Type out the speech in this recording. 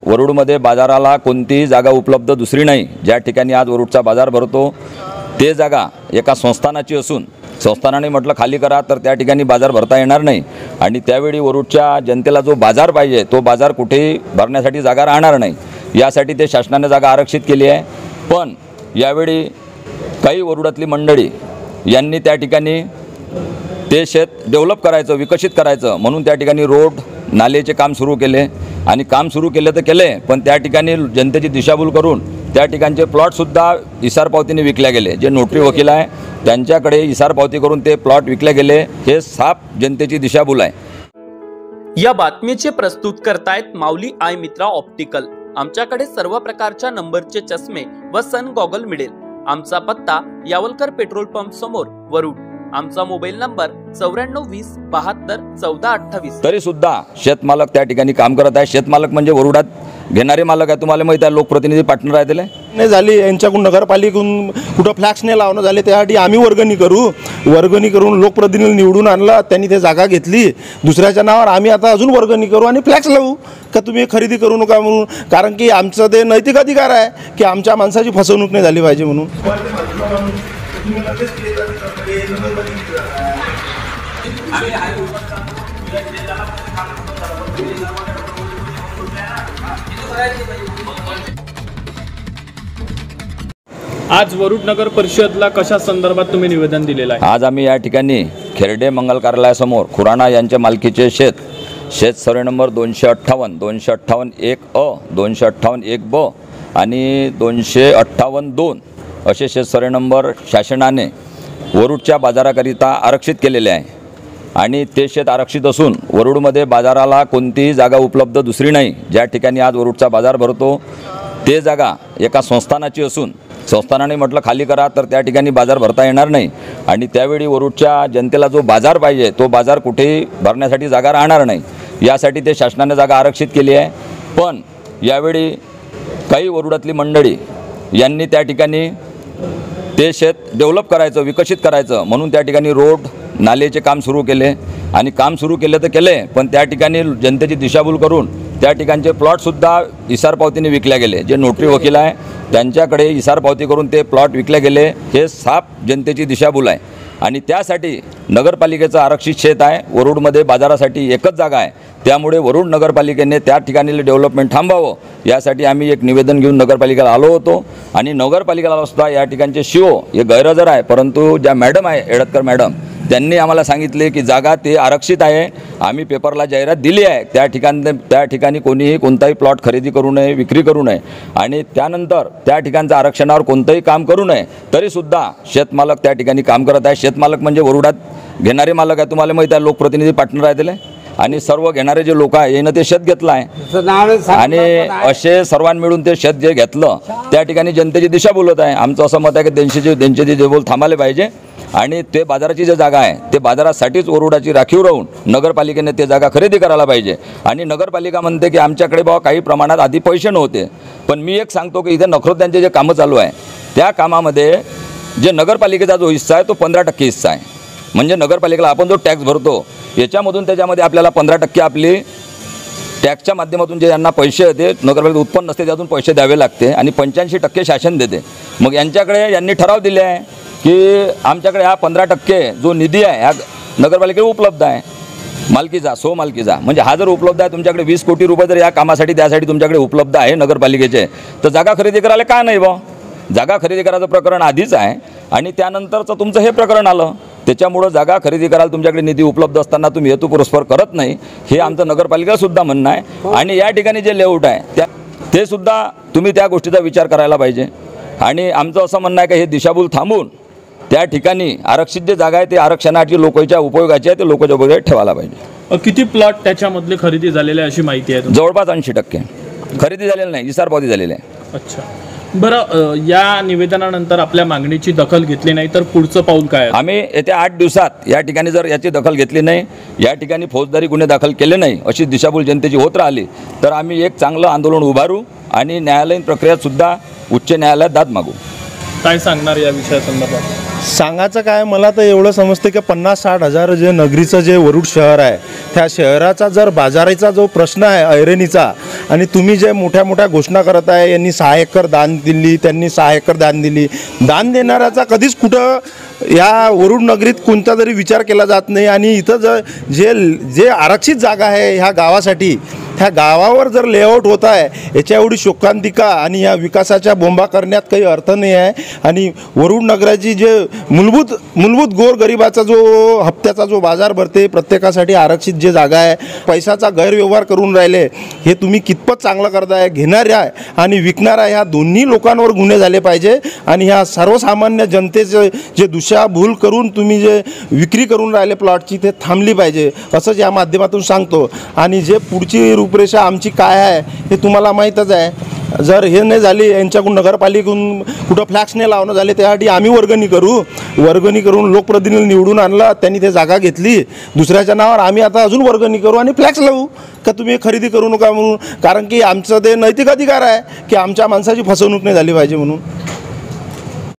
वरुडमध्ये बाजाराला कोणतीही जागा उपलब्ध दुसरी नाही। ज्या ठिकाणी आज वरुडचा बाजार भरतो ते जागा एका संस्थानाची असून संस्थानाने म्हटलं खाली करा तर त्या ठिकाणी बाजार भरता येणार नाही आणि त्यावेळी वरुडच्या जनतेला जो बाजार पाहिजे तो बाजार कुठेही भरण्यासाठी जागा राहणार नाही। यासाठी ते शासनाने जागा आरक्षित केली आहे। पण यावेळी काही वरुडातली मंडळी यांनी त्या ठिकाणी ते शेत डेव्हलप करायचं विकसित करायचं म्हणून त्या ठिकाणी रोड नालेचे काम सुरू केले आणि काम सुरू केले तर केले पण त्या ठिकाणी जनतेची दिशाभूल करून त्या ठिकाणचे प्लॉटसुद्धा इसार पावतीने विकले गेले। जे नोटरी वकील आहे त्यांच्याकडे इसार पावती करून ते प्लॉट विकले गेले। हे साफ जनतेची दिशाभूल आहे। या बातमीचे प्रस्तुत करतायत माऊली आय मित्रा ऑप्टिकल। आमच्याकडे सर्व प्रकारच्या नंबरचे चष्मे व सन गॉगल मिळेल। आमचा पत्ता यावलकर पेट्रोल पंप समोर वरुड। आमचा मोबाईल नंबर 9420721428। तरी सुद्धा शेतमालक त्या ठिकाणी काम करत आहे। शेतमालक म्हणजे वरुडात घेणारे मालक आहे। तुम्हाला माहिती आहे लोकप्रतिनिधी पार्टनर आहे त्याला नाही झाली यांच्याकडून नगरपालिकेकडून कुठं फ्लॅक्स नाही लावणं झाले त्यासाठी आम्ही वर्गणी करून लोकप्रतिनिधी निवडून आणला। त्यांनी ते जागा घेतली दुसऱ्याच्या नावावर। आम्ही आता अजून वर्गणी करू आणि फ्लॅक्स लावू का तुम्ही खरेदी करू नका म्हणून। कारण की आमचं ते नैतिक अधिकार आहे की आमच्या माणसाची फसवणूक नाही झाली पाहिजे म्हणून। आज वरुड नगर परिषदला कशा संदर्भात तुम्ही निवेदन दिलेलं आहे? आज आम्ही या ठिकाणी खेरडे मंगल कार्यालयासमोर खुराणा यांच्या मालकीचे शेत सर्वे नंबर 258, 258-1 258-1 आणि 258-2 असे शेत सर्वे नंबर शासनाने वरुडच्या बाजाराकरिता आरक्षित केलेले आहे आणि ते शेत आरक्षित असून वरुडमध्ये बाजाराला कोणतीही जागा उपलब्ध दुसरी नाही। ज्या ठिकाणी आज वरुडचा बाजार भरतो ते जागा एका संस्थानाची असून संस्थानाने म्हटलं खाली करा तर त्या ठिकाणी बाजार भरता येणार नाही आणि त्यावेळी वरुडच्या जनतेला जो बाजार पाहिजे तो बाजार कुठेही भरण्यासाठी जागा राहणार नाही। यासाठी ते शासनाने जागा आरक्षित केली आहे। पण यावेळी काही वरुडातली मंडळी यांनी त्या ठिकाणी ते शेत डेव्हलप करायचं विकसित करायचं म्हणून त्या ठिकाणी रोड नालेचे काम सुरू केले आणि काम सुरू केले तर केले पण त्या ठिकाणी जनतेची दिशाभूल करून त्या ठिकाणचे प्लॉटसुद्धा इसार पावतीने विकले गेले। जे नोटरी वकील आहे त्यांच्याकडे इसार पावती करून ते प्लॉट विकले गेले। हे साफ जनतेची दिशाभूल आहे आणि त्यासाठी नगरपालिकेचं आरक्षित शेत आहे। वरुडमध्ये बाजारासाठी एकच जागा आहे त्यामुळे वरुड नगरपालिकेने त्या ठिकाणी डेव्हलपमेंट थांबावं यासाठी आम्ही एक निवेदन घेऊन नगरपालिकेला आलो होतो आणि नगरपालिकेला सुद्धा या ठिकाणचे शिओ हे गैरहजर आहे परंतु ज्या मॅडम आहे एडतकर मॅडम त्यांनी आम्हाला सांगितले की जागा ते आरक्षित आहे। आम्ही पेपरला जाहिरात दिली आहे त्या ठिकाणी कोणीही कोणताही प्लॉट खरेदी करू नये विक्री करू नये आणि त्यानंतर त्या ठिकाणच्या आरक्षणावर कोणतंही काम करू नये। तरीसुद्धा शेतमालक त्या ठिकाणी काम करत आहे। शेतमालक म्हणजे वरुडात घेणारे मालक आहे। तुम्हाला माहिती आहे लोकप्रतिनिधी पार्टनर आहे त्याला आणि सर्व घेणारे जे लोक आहे यानं ते शेत घेतलं आहे आणि असे सर्वांनी मिळून ते शेत जे घेतलं त्या ठिकाणी जनतेची दिशा बोलत आहे। आमचं असं मत आहे की त्यांचे जे बोल थांबायला पाहिजे आणि ते बाजाराची जी जागा आहे ते बाजारासाठीच वरुडाची राखीव राहून नगरपालिकेने ते जागा खरेदी करायला पाहिजे। आणि नगरपालिका म्हणते की आमच्याकडे बाबा काही प्रमाणात आधी पैसे नव्हते पण मी एक सांगतो की इथे नखरोत्यांचे जे कामं चालू आहे त्या कामामध्ये जे नगरपालिकेचा जो हिस्सा आहे तो 15% हिस्सा आहे। म्हणजे नगरपालिकेला आपण जो टॅक्स भरतो याच्यामधून त्याच्यामध्ये आपल्याला 15% आपली टॅक्सच्या माध्यमातून जे यांना पैसे येते नगरपालिकेत उत्पन्न असते त्यातून पैसे द्यावे लागते आणि 85% शासन देते। मग यांच्याकडे यांनी ठराव दिले आहे की आमच्याकडे हा 15% जो निधी आहे ह्या नगरपालिकेला उपलब्ध आहे मालकीचा मालकीचा। म्हणजे हा जर उपलब्ध आहे तुमच्याकडे 20 कोटी रुपये जर या कामासाठी त्यासाठी तुमच्याकडे उपलब्ध आहे नगरपालिकेचे तर जागा खरेदी करायला का नाही बा? जागा खरेदी करायचं प्रकरण आधीच आहे आणि त्यानंतरचं तुमचं हे प्रकरण आलं त्याच्यामुळं जागा खरेदी करायला तुमच्याकडे निधी उपलब्ध असताना तुम्ही हेतुपुरस्पर करत नाही हे आमचं नगरपालिकेला सुद्धा म्हणणं आहे। आणि या ठिकाणी जे लेआउट आहे ते सुद्धा तुम्ही त्या गोष्टीचा विचार करायला पाहिजे आणि आमचं असं म्हणणं आहे की हे दिशाभूल थांबून त्या ठिकाणी आरक्षित जे जागा आहे ते आरक्षणाची लोकांच्या उपयोगाची आहे ते लोकांच्या उपयोगात ठेवायला पाहिजे। किती प्लॉट त्याच्यामधले खरेदी झालेले अशी माहिती आहे? जवळपास 80% खरेदी झालेलं नाही इसार पावती झालेली आहे। अच्छा बरं, या निवेदनानंतर आपल्या मागणीची दखल घेतली नाही तर पुढचं पाऊल काय? आम्ही येत्या 8 दिवसात या ठिकाणी जर याची दखल घेतली नाही या ठिकाणी फौजदारी गुन्हे दाखल केले नाही अशी दिशाभूल जनतेची होत राहिली तर आम्ही एक चांगलं आंदोलन उभारू आणि न्यायालयीन प्रक्रियेत सुद्धा उच्च न्यायालयात दाद मागू। काय सांगणार या विषयासंदर्भात? सांगायचं काय, मला तर एवढं समजतं की 50-60 हजार जे नगरीचं जे वरुड शहर आहे, त्या शहराचा जर बाजाराचा जो प्रश्न आहे ऐरणीचा, आणि तुम्ही जे मोठ्या मोठ्या घोषणा करत आहे, यांनी 6 एकर दान दिली, त्यांनी 6 एकर दान दिली, दान देणाऱ्याचा कधीच कुठं या वरुड नगरीत कोणता तरी विचार केला जात नाही. आणि इथं जे आरक्षित जागा आहे ह्या गावासाठी, ह्या गावावर जर लेआउट होत आहे, याच्या एवढी शोकांतिका आणि या विकासाच्या बोंबा करण्यात काही अर्थ नाही आहे. आणि वरुड नगराची जे मूलभूत गोरगरिबाचा जो हप्त्याचा जो बाजार भरते, प्रत्येकासाठी आरक्षित जे जागा आहे, पैशाचा गैरव्यवहार करून राहिले, हे तुम्ही कितपत चांगलं करताय. घेणाऱ्या आणि विकणाऱ्या ह्या दोन्ही लोकांवर गुन्हे झाले पाहिजे. आणि ह्या सर्वसामान्य जनतेचे जे दिशाभूल करून तुम्ही जे विक्री करून राहिले प्लॉटची, ते थांबली पाहिजे, असंच या माध्यमातून सांगतो. आणि जे पुढची रूपरेषा आमची काय आहे हे तुम्हाला माहीतच आहे. जर हे नाही झाली, यांच्याकडून नगरपालिकेकडून कुठं फ्लॅक्स नाही लावणं झाले, त्यासाठी आम्ही वर्गणी करून लोकप्रतिनिधी निवडून आणला, त्यांनी ते जागा घेतली दुसऱ्याच्या नावावर. आम्ही आता अजून वर्गणी करू आणि फ्लॅक्स लावू का तुम्ही खरेदी करू नका म्हणून. कारण की आमचं ते नैतिक अधिकार आहे की आमच्या माणसाची फसवणूक नाही झाली पाहिजे म्हणून.